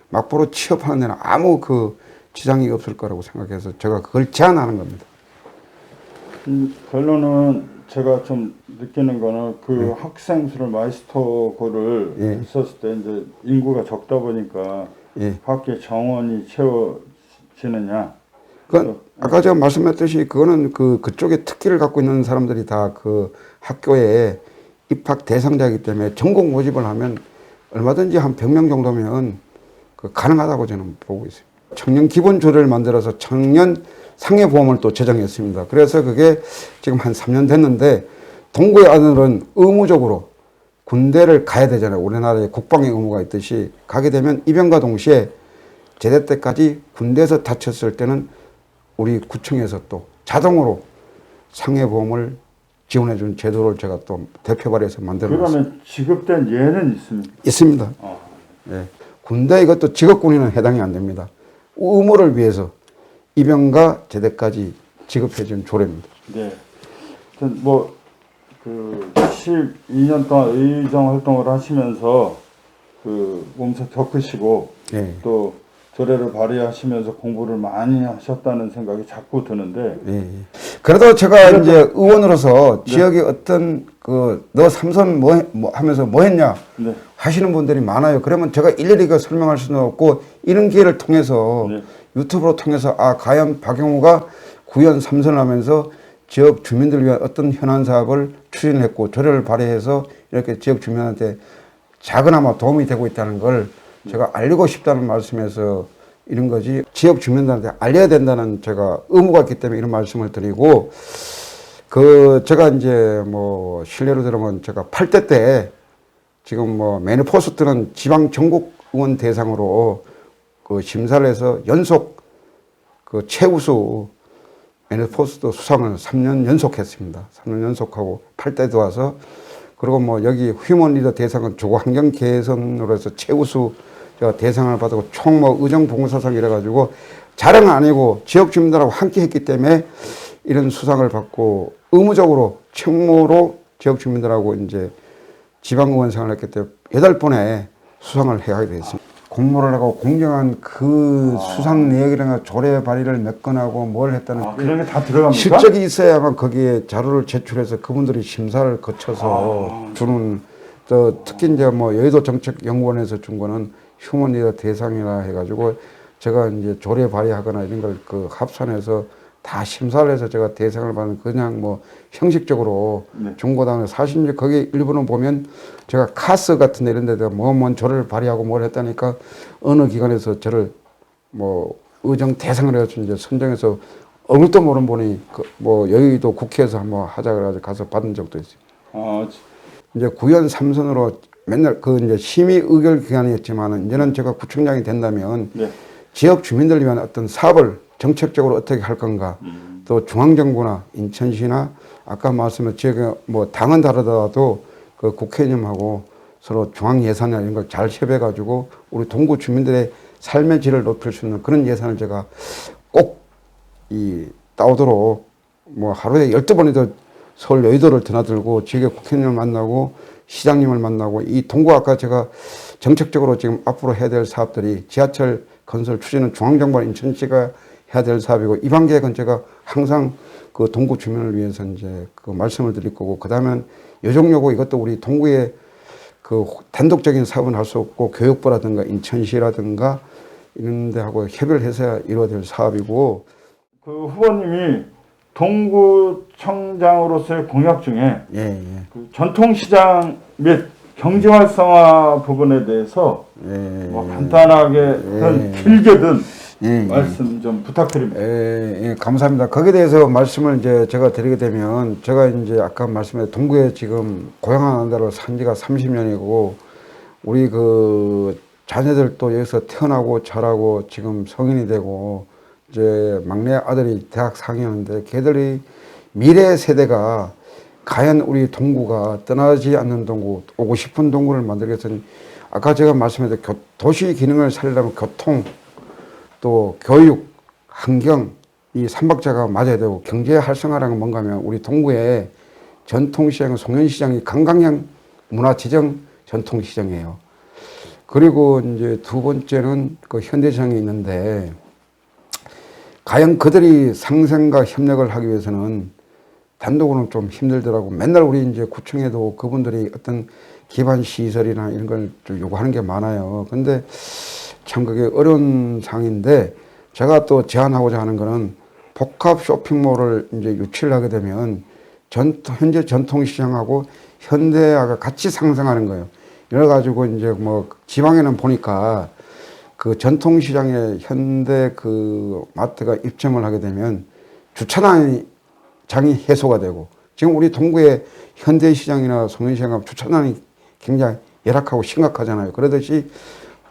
막바로 취업하는 데는 아무 그 지장이 없을 거라고 생각해서 제가 그걸 제안하는 겁니다. 결론은 제가 좀 느끼는 거는 그 학생 수를 마이스터고를 있었을 때 이제 인구가 적다 보니까 학교 정원이 채워지느냐. 아까 제가 말씀했듯이 그거는 그쪽에 특기를 갖고 있는 사람들이 다 그 학교에 입학 대상자이기 때문에 전공 모집을 하면 얼마든지 한 100명 정도면 가능하다고 저는 보고 있어요. 청년 기본 조례를 만들어서 청년 상해보험을 또 제정했습니다. 그래서 그게 지금 한 3년 됐는데 동구의 아들은 의무적으로 군대를 가야 되잖아요. 우리나라에 국방의 의무가 있듯이 가게 되면 입영과 동시에 제대 때까지 군대에서 다쳤을 때는 우리 구청에서 또 자동으로 상해보험을 지원해준 제도를 제가 또 대표 발의해서 만들어놨습니다. 그러면 지급된 예는 있습니까? 있습니다. 예. 군대 이것도 직업군인은 해당이 안 됩니다. 의무를 위해서 입영과 제대까지 지급해준 조례입니다. 네. 뭐, 12년 동안 의정 활동을 하시면서 몸소 겪으시고 또 조례를 발의하시면서 공부를 많이 하셨다는 생각이 자꾸 드는데. 그래도 제가 이제 의원으로서 지역에 어떤 너 삼선 하면서 뭐 했냐 하시는 분들이 많아요. 그러면 제가 일일이 설명할 수는 없고 이런 기회를 통해서 유튜브로 통해서 과연 박영우가 구현 삼선을 하면서 지역 주민들을 위한 어떤 현안 사업을 추진했고 조례를 발의해서 이렇게 지역 주민한테 작은아마 도움이 되고 있다는 걸 제가 알리고 싶다는 말씀에서 이런 거지 지역 주민들한테 알려야 된다는 제가 의무가 있기 때문에 이런 말씀을 드리고 제가 이제 뭐 실례로 들으면 제가 8대 때 지금 뭐 매니포스트는 지방 전국 의원 대상으로 심사를 해서 연속 최우수 매니포스트 수상을 3년 연속했습니다. 3년 연속하고 8대도 와서 그리고 뭐 여기 휴먼 리더 대상은 주거 환경 개선으로 해서 최우수 제가 대상을 받고 총 뭐 의정 봉사상 이래가지고 자랑은 아니고 지역 주민들하고 함께 했기 때문에 이런 수상을 받고 의무적으로 책무로 지역 주민들하고 이제 지방의원 생활을 했기 때문에 8번의 수상을 해야 하게 됐습니다. 공모를 하고 공정한 수상 내역이랑 조례 발의를 몇 건 하고 뭘 했다는 그런 게 다 들어갑니까? 실적이 있어야만 거기에 자료를 제출해서 그분들이 심사를 거쳐서 주는 특히 이제 뭐 여의도 정책연구원에서 준 거는 휴먼 리더 대상이라 해가지고 제가 이제 조례 발의하거나 이런 걸 합산해서 다 심사를 해서 제가 대상을 받는 그냥 뭐 형식적으로 중고단을 사실 이제 거기 일부는 보면 제가 카스 같은 데 이런 데다가 뭔 조례를 발의하고 뭘 했다니까 어느 기관에서 저를 뭐 의정 대상을 해서 이제 선정해서 얼굴도 모르는 분이 뭐 여의도 국회에서 한번 하자 그래가지고 가서 받은 적도 있어요. 이제 구현 3선으로 맨날 이제 심의 의결 기간이었지만은 이제는 제가 구청장이 된다면 지역 주민들을 위한 어떤 사업을 정책적으로 어떻게 할 건가 또 중앙정부나 인천시나 아까 말씀한 지역에 뭐 당은 다르더라도 국회의원님하고 서로 중앙 예산이나 이런 걸 잘 협의해가지고 우리 동구 주민들의 삶의 질을 높일 수 있는 그런 예산을 제가 꼭 따오도록 뭐 하루에 12번이도 서울 여의도를 드나들고 지역의 국회의원을 만나고 시장님을 만나고 이 동구 아까 제가 정책적으로 지금 앞으로 해야 될 사업들이 지하철 건설 추진은 중앙정부와 인천시가 해야 될 사업이고 이반 계획은 제가 항상 그 동구 주민을 위해서 이제 그 말씀을 드릴 거고 그다음엔 여종요구 이것도 우리 동구의 그 단독적인 사업은 할 수 없고 교육부라든가 인천시라든가 이런 데하고 협의를 해서 이루어질 사업이고 그 후보님이 동구청장으로서의 공약 중에 그 전통시장 및 경제활성화 부분에 대해서 뭐 간단하게 길게든 말씀 좀 부탁드립니다. 감사합니다. 거기에 대해서 말씀을 이제 제가 드리게 되면 제가 이제 아까 말씀드린 동구에 지금 고향한 데로 산 지가 30년이고 우리 그 자녀들도 여기서 태어나고 자라고 지금 성인이 되고 이제 막내 아들이 대학 4학년인데 걔들이 미래 세대가 과연 우리 동구가 떠나지 않는 동구, 오고 싶은 동구를 만들기 위해서는 아까 제가 말씀드린 도시 기능을 살리려면 교통, 또 교육, 환경 이 삼박자가 맞아야 되고 경제 활성화라는 건 뭔가 하면 우리 동구의 전통시장은 송년시장이 관광형 문화재정 전통시장이에요. 그리고 이제 두 번째는 그 현대시장이 있는데 과연 그들이 상생과 협력을 하기 위해서는 단독으로는 좀 힘들더라고. 맨날 우리 이제 구청에도 그분들이 어떤 기반 시설이나 이런 걸 좀 요구하는 게 많아요. 근데 참 그게 어려운 상황인데 제가 또 제안하고자 하는 거는 복합 쇼핑몰을 이제 유치를 하게 되면 현재 전통시장하고 현대화가 같이 상승하는 거예요. 이래 가지고 이제 뭐 지방에는 보니까 그 전통시장에 현대 그 마트가 입점을 하게 되면 주차장이 해소가 되고 지금 우리 동구의 현대시장이나 송년시장하고 주차장이 굉장히 열악하고 심각하잖아요. 그러듯이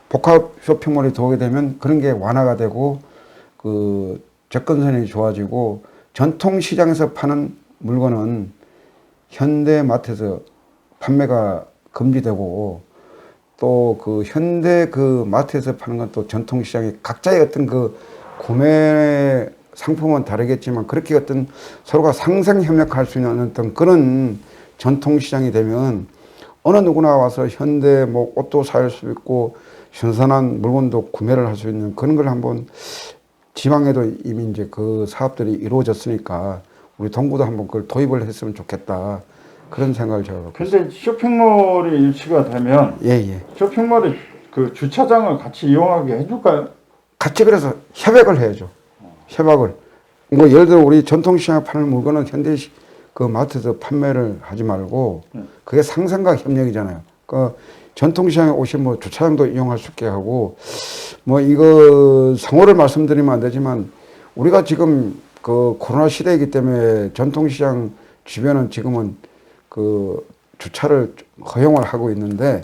복합 쇼핑몰이 들어오게 되면 그런 게 완화가 되고 그 접근성이 좋아지고 전통시장에서 파는 물건은 현대마트에서 판매가 금지되고 또 그 현대 그 마트에서 파는 건 또 전통시장이 각자의 어떤 그 구매 상품은 다르겠지만 그렇게 어떤 서로가 상생 협력할 수 있는 어떤 그런 전통시장이 되면 어느 누구나 와서 현대 뭐 옷도 살 수 있고 신선한 물건도 구매를 할 수 있는 그런 걸 한번 지방에도 이미 이제 그 사업들이 이루어졌으니까 우리 동구도 한번 그걸 도입을 했으면 좋겠다. 그런 생각을 제가 갖고 있습니다. 근데 쇼핑몰이 유치가 되면 쇼핑몰이 그 주차장을 같이 이용하게 해줄까요? 같이 그래서 협약을 해야죠. 협약을. 뭐 예를 들어 우리 전통시장에 파는 물건은 현대 그 마트에서 판매를 하지 말고 그게 상생과 협력이잖아요. 그 전통시장에 오시면 뭐 주차장도 이용할 수 있게 하고 뭐 이거 상호를 말씀드리면 안 되지만 우리가 지금 그 코로나 시대이기 때문에 전통시장 주변은 지금은 그 주차를 허용을 하고 있는데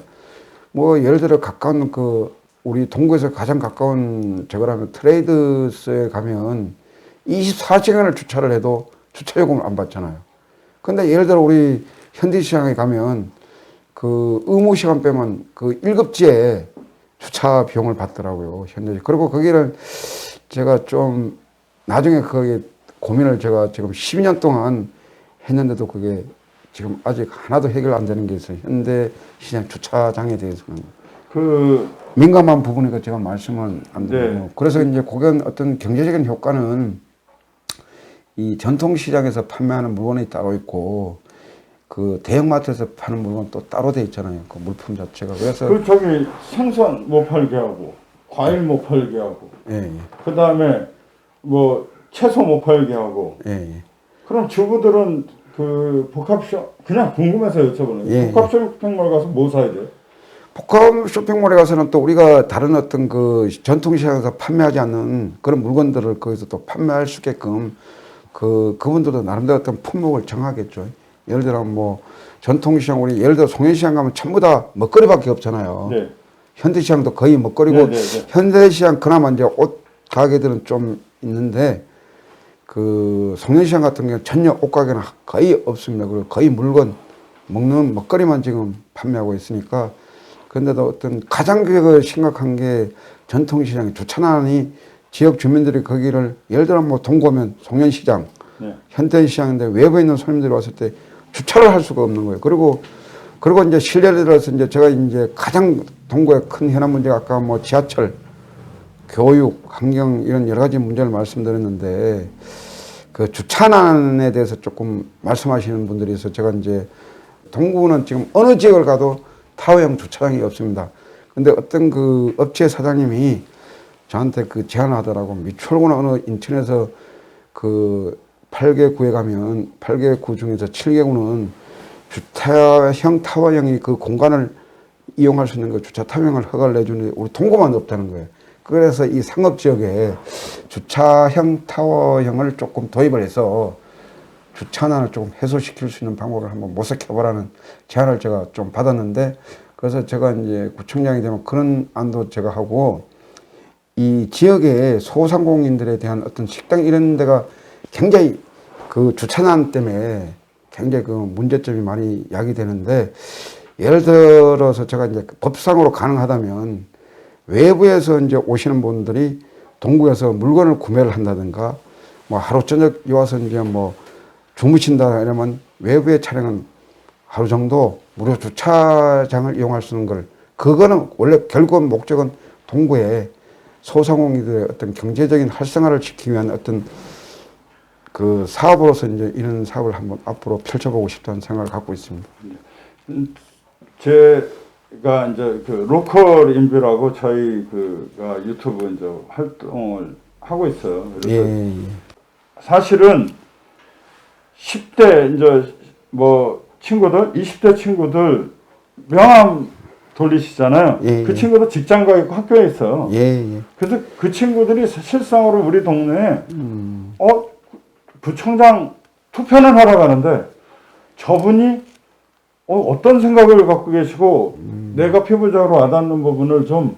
뭐 예를 들어 가까운 그 우리 동구에서 가장 가까운 저거라면 트레이드스에 가면 24시간을 주차를 해도 주차요금을 안 받잖아요. 근데 예를 들어 우리 현대시장에 가면 그 의무 시간 빼면 그 1급지에 주차 비용을 받더라고요. 현대. 그리고 거기를 제가 좀 나중에 거기 고민을 제가 지금 12년 동안 했는데도 그게 지금 아직 하나도 해결 안 되는 게 있어요. 현대시장 주차장에 대해서는. 그 민감한 부분이니까 제가 말씀은 안 드리고. 그래서 이제 그건 어떤 경제적인 효과는 이 전통시장에서 판매하는 물건이 따로 있고 그 대형마트에서 파는 물건 또 따로 돼 있잖아요. 그 물품 자체가. 그래서 그 저기 생선 못 팔게 하고 과일 못 팔게 하고 그 다음에 뭐 채소 못 팔게 하고 그럼 주부들은 그 복합쇼 그냥 궁금해서 여쭤보는 복합 쇼핑몰 가서 뭐 사야 돼요? 복합 쇼핑몰에 가서는 또 우리가 다른 어떤 그 전통시장에서 판매하지 않는 그런 물건들을 거기서 또 판매할 수 있게끔 그분들도 나름대로 어떤 품목을 정하겠죠. 예를 들어 뭐 전통시장 우리 예를 들어 송년시장 가면 전부 다 먹거리밖에 없잖아요. 현대시장도 거의 먹거리고 현대시장 그나마 이제 옷 가게들은 좀 있는데 그 송년시장 같은 경우는 전혀 옷가게는 거의 없습니다. 그리고 거의 물건 먹는 먹거리만 지금 판매하고 있으니까 그런데도 어떤 가장 그 심각한 게 전통시장이 주차난이 지역 주민들이 거기를 예를 들어 뭐 동구면 송년시장 현대시장인데 외부에 있는 손님들이 왔을 때 주차를 할 수가 없는 거예요. 그리고 이제 실례를 들어서 이제 제가 이제 가장 동구의 큰 현안 문제가 아까 뭐 지하철 교육, 환경 이런 여러 가지 문제를 말씀드렸는데 그 주차난에 대해서 조금 말씀하시는 분들이 있어서 제가 이제 동구는 지금 어느 지역을 가도 타워형 주차장이 없습니다. 근데 어떤 그 업체 사장님이 저한테 그 제안을 하더라고. 미추홀구나 어느 인천에서 그 8개 구에 가면 8개 구 중에서 7개구는 주차형 타워형이 그 공간을 이용할 수 있는 그 주차 타워형을 허가를 내주는데 우리 동구만 없다는 거예요. 그래서 이 상업지역에 주차형 타워형을 조금 도입을 해서 주차난을 조금 해소시킬 수 있는 방법을 한번 모색해보라는 제안을 제가 좀 받았는데 그래서 제가 이제 구청장이 되면 그런 안도 제가 하고 이 지역의 소상공인들에 대한 어떤 식당 이런 데가 굉장히 그 주차난 때문에 굉장히 그 문제점이 많이 야기되는데 예를 들어서 제가 이제 법상으로 가능하다면 외부에서 이제 오시는 분들이 동구에서 물건을 구매를 한다든가 뭐 하루 저녁 와서 이제 뭐 주무신다 이러면 외부의 차량은 하루 정도 무료 주차장을 이용할 수 있는 걸 그거는 원래 결국은 목적은 동구에 소상공인들의 어떤 경제적인 활성화를 시키기 위한 어떤 그 사업으로서 이제 이런 사업을 한번 앞으로 펼쳐보고 싶다는 생각을 갖고 있습니다. 제가 이제 그 로컬 인뷰라고 저희 그가 유튜브 이제 활동을 하고 있어요. 그래서 예. 사실은 10대 이제 뭐 친구들, 20대 친구들 명함 돌리시잖아요. 예, 그 예. 친구도 직장 가 있고 학교에 있어요. 예. 그래서 그 친구들이 실상으로 우리 동네에 구청장 투표는 하러 가는데 저분이 어떤 생각을 갖고 계시고 내가 피부적으로 와닿는 부분을 좀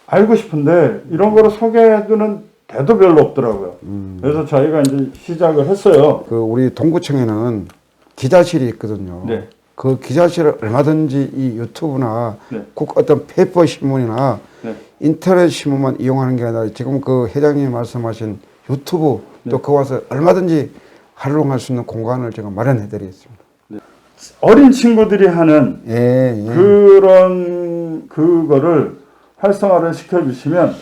알고 싶은데 이런 거를 소개해주는 데도 별로 없더라고요. 그래서 저희가 이제 시작을 했어요. 그 우리 동구청에는 기자실이 있거든요. 네. 그 기자실을 얼마든지 이 유튜브나 네. 꼭 어떤 페이퍼 신문이나 네. 인터넷 신문만 이용하는 게 아니라 지금 그 회장님이 말씀하신 유튜브 네. 또 거기 와서 얼마든지 활용할 수 있는 공간을 제가 마련해 드리겠습니다. 어린 친구들이 하는 예. 그런 그거를 활성화를 시켜주시면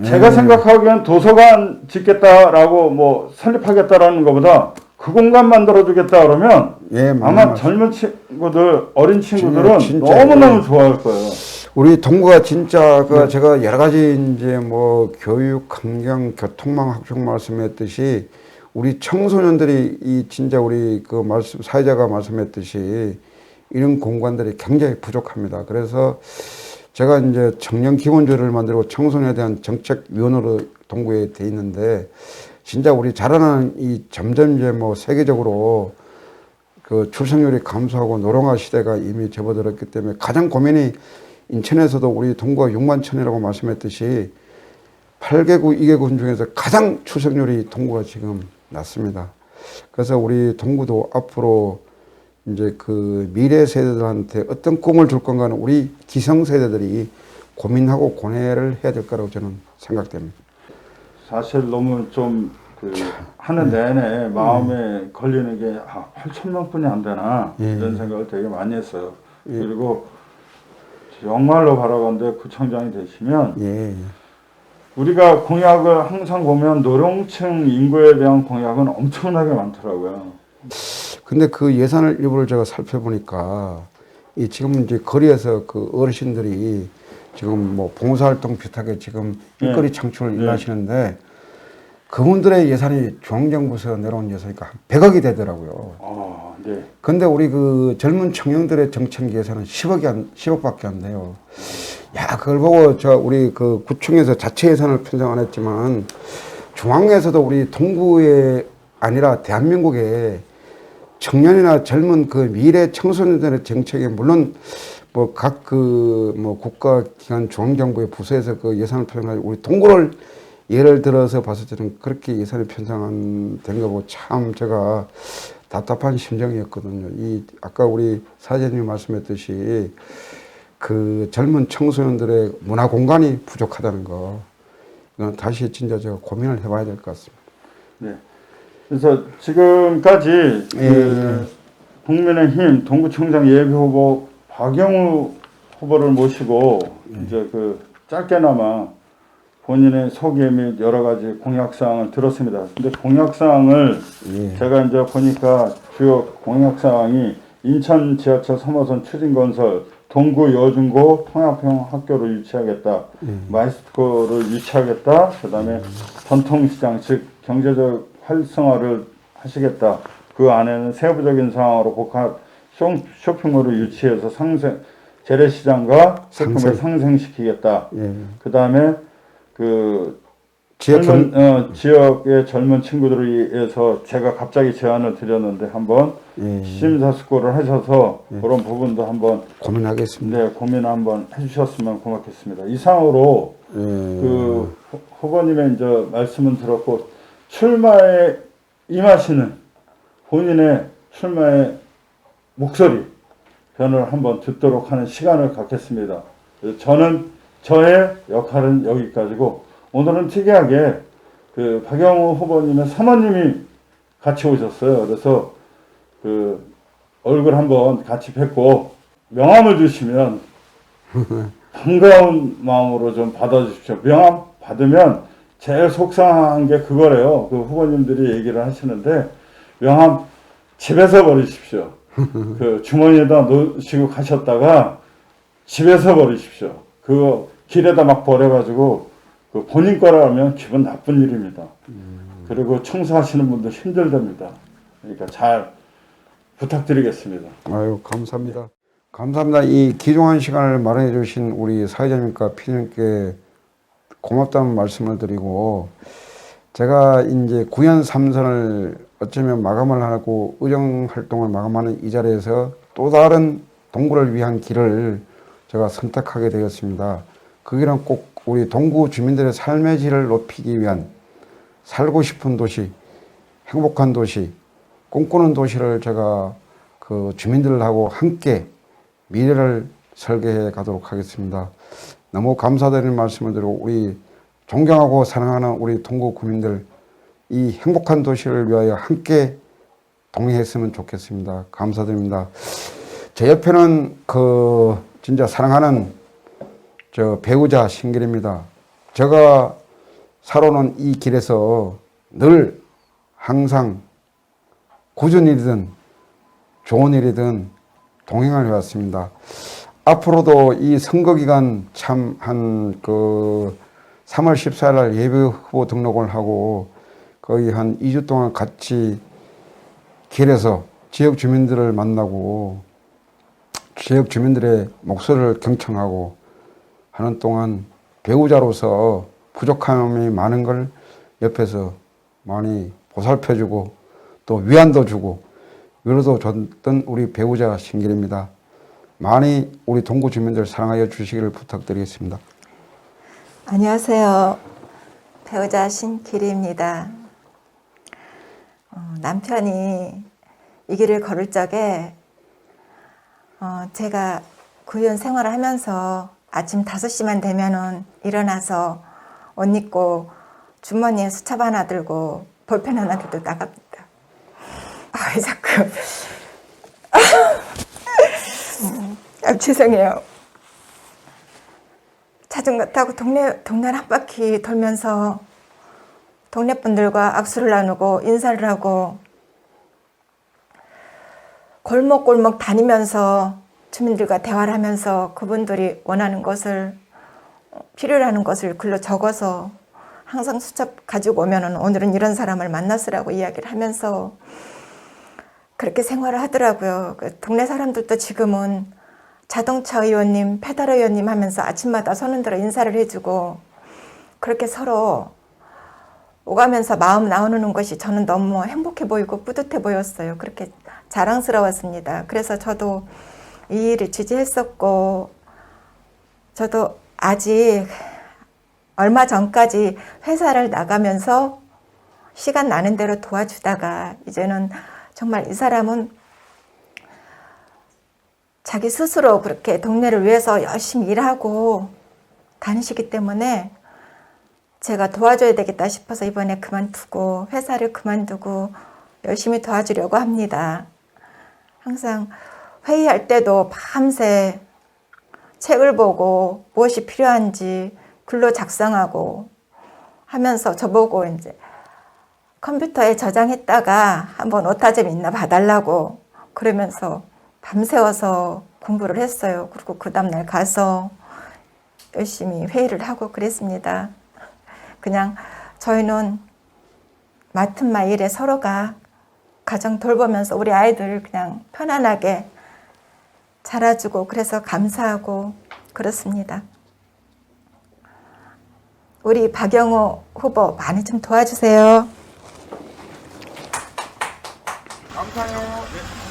제가 생각하기엔 도서관 짓겠다라고 뭐 설립하겠다라는 것보다 그 공간 만들어주겠다 그러면 예, 아마 젊은 친구들, 어린 친구들은 진짜, 너무너무 좋아할 거예요. 우리 동구가 진짜 그 제가 여러 가지 이제 뭐 교육, 환경, 교통망 확충 말씀했듯이 우리 청소년들이 이 진짜 우리 그 말씀 사회자가 말씀했듯이 이런 공간들이 굉장히 부족합니다. 그래서 제가 이제 청년 기본조를 만들고 청소년에 대한 정책위원으로 동구에 돼 있는데 진짜 우리 자라나는 이 점점 이제 뭐 세계적으로 그 출생률이 감소하고 노령화 시대가 이미 접어들었기 때문에 가장 고민이 인천에서도 우리 동구가 6만 천이라고 말씀했듯이 8개구, 2개군 중에서 가장 출생률이 동구가 지금 낮습니다. 그래서 우리 동구도 앞으로 이제 그 미래 세대들한테 어떤 꿈을 줄 건가는 우리 기성 세대들이 고민하고 고뇌를 해야 될 거라고 저는 생각됩니다. 사실 너무 좀 그 하는 내내 마음에 걸리는 게 8천 명뿐이 안 되나 이런 생각을 되게 많이 했어요. 그리고 정말로 바라건대 구청장이 되시면 우리가 공약을 항상 보면 노령층 인구에 대한 공약은 엄청나게 많더라고요. 근데 그 예산을 일부를 제가 살펴보니까 이 지금 이제 거리에서 그 어르신들이 지금 뭐 봉사활동 비슷하게 지금 일거리 창출을 일하시는데 그분들의 예산이 중앙정부에서 내려온 예산이 한 100억이 되더라고요. 네. 근데 우리 그 젊은 청년들의 정책 예산은 10억밖에 안 돼요. 야, 그걸 보고 우리 그 구청에서 자체 예산을 편성 안 했지만 중앙에서도 우리 동구에 아니라 대한민국에 청년이나 젊은 그 미래 청소년들의 정책에 물론 뭐 각 그 뭐 국가기관 중앙정부의 부서에서 그 예산을 편성하고 우리 동구를 예를 들어서 봤을 때는 그렇게 예산이 편성된 거 보고 참 제가 답답한 심정이었거든요. 이 아까 우리 사장님이 말씀했듯이 그 젊은 청소년들의 문화 공간이 부족하다는 거 이건 다시 진짜 제가 고민을 해봐야 될 것 같습니다. 네. 그래서 지금까지 그 국민의힘 동구청장 예비 후보 박영우 후보를 모시고 이제 그 짧게나마 본인의 소개 및 여러 가지 공약사항을 들었습니다. 근데 공약사항을 예. 제가 이제 보니까 주요 공약사항이 인천 지하철 3호선 추진건설, 동구 여중고 통합형 학교를 유치하겠다, 마이스코를 유치하겠다, 그 다음에 전통시장 즉 경제적 활성화를 하시겠다. 그 안에는 세부적인 상황으로 복합 쇼핑몰을 유치해서 재래시장과 쇼핑몰을 상생시키겠다. 예. 그 다음에 그 지역 지역의 젊은 친구들을 위해서 제가 갑자기 제안을 드렸는데 한번 예. 심사숙고를 하셔서 그런 부분도 한번 고민하겠습니다. 네, 고민 한번 해주셨으면 고맙겠습니다. 이상으로 예. 그 후보님의 이제 말씀은 들었고 출마에 임하시는 본인의 출마의 목소리 변을 한번 듣도록 하는 시간을 갖겠습니다. 저의 역할은 여기까지고 오늘은 특이하게 그 박영우 후보님의 사모님이 같이 오셨어요. 그래서 그 얼굴 한번 같이 뵙고 명함을 주시면 반가운 마음으로 좀 받아주십시오. 명함 받으면 제일 속상한 게 그거래요. 그 후보님들이 얘기를 하시는데 명함 집에서 버리십시오. 그 주머니에다 넣으시고 가셨다가 집에서 버리십시오. 그거 길에다 막 버려가지고 그 본인 거라면 기분 나쁜 일입니다. 그리고 청소하시는 분들 힘들답니다. 그러니까 잘 부탁드리겠습니다. 아유, 감사합니다. 감사합니다. 이 귀중한 시간을 마련해 주신 우리 사회자님과 피디님께 고맙다는 말씀을 드리고, 제가 이제 9년 3선을 어쩌면 마감을 하고 의정 활동을 마감하는 이 자리에서 또 다른 동구를 위한 길을 제가 선택하게 되었습니다. 그 길은 꼭 우리 동구 주민들의 삶의 질을 높이기 위한 살고 싶은 도시, 행복한 도시, 꿈꾸는 도시를 제가 그 주민들하고 함께 미래를 설계해 가도록 하겠습니다. 너무 감사드리는 말씀을 드리고, 우리 존경하고 사랑하는 우리 동구 구민들, 이 행복한 도시를 위하여 함께 동행했으면 좋겠습니다. 감사드립니다. 제 옆에는 그 진짜 사랑하는 저 배우자 신길입니다. 제가 살아오는 이 길에서 늘 항상 굳은 일이든 좋은 일이든 동행을 해왔습니다. 앞으로도 이 선거기간 참 한 그 3월 14일 날 예비 후보 등록을 하고 거의 한 2주 동안 같이 길에서 지역 주민들을 만나고 지역 주민들의 목소리를 경청하고 하는 동안 배우자로서 부족함이 많은 걸 옆에서 많이 보살펴주고 또 위안도 주고 위로도 줬던 우리 배우자 신길입니다. 많이 우리 동구 주민들 사랑하여 주시기를 부탁드리겠습니다. 안녕하세요. 배우자 신길입니다. 남편이 이 길을 걸을 적에 제가 구의원 생활을 하면서 아침 5시만 되면은 일어나서 옷 입고 주머니에 수첩 하나 들고 볼펜 하나 들고 나갑니다. 왜 자꾸 죄송해요. 자전거 타고 동네를 한 바퀴 돌면서 동네 분들과 악수를 나누고 인사를 하고 골목골목 다니면서 주민들과 대화를 하면서 그분들이 원하는 것을, 필요로 하는 것을 글로 적어서 항상 수첩 가지고 오면은 오늘은 이런 사람을 만났으라고 이야기를 하면서 그렇게 생활을 하더라고요. 동네 사람들도 지금은 자동차 의원님, 페달 의원님 하면서 아침마다 손 들어 인사를 해주고 그렇게 서로 오가면서 마음 나누는 것이 저는 너무 행복해 보이고 뿌듯해 보였어요. 그렇게 자랑스러웠습니다. 그래서 저도 이 일을 지지했었고, 저도 아직 얼마 전까지 회사를 나가면서 시간 나는 대로 도와주다가 이제는 정말 이 사람은 자기 스스로 그렇게 동네를 위해서 열심히 일하고 다니시기 때문에 제가 도와줘야 되겠다 싶어서 이번에 그만두고 회사를 그만두고 열심히 도와주려고 합니다. 항상 회의할 때도 밤새 책을 보고 무엇이 필요한지 글로 작성하고 하면서 저보고 이제 컴퓨터에 저장했다가 한번 오타점 있나 봐달라고 그러면서 밤새워서 공부를 했어요. 그리고 그 다음날 가서 열심히 회의를 하고 그랬습니다. 그냥 저희는 맡은 바 일에 서로가 가정 돌보면서 우리 아이들 그냥 편안하게 자라주고 그래서 감사하고 그렇습니다. 우리 박영호 후보 많이 좀 도와주세요. 감사해요.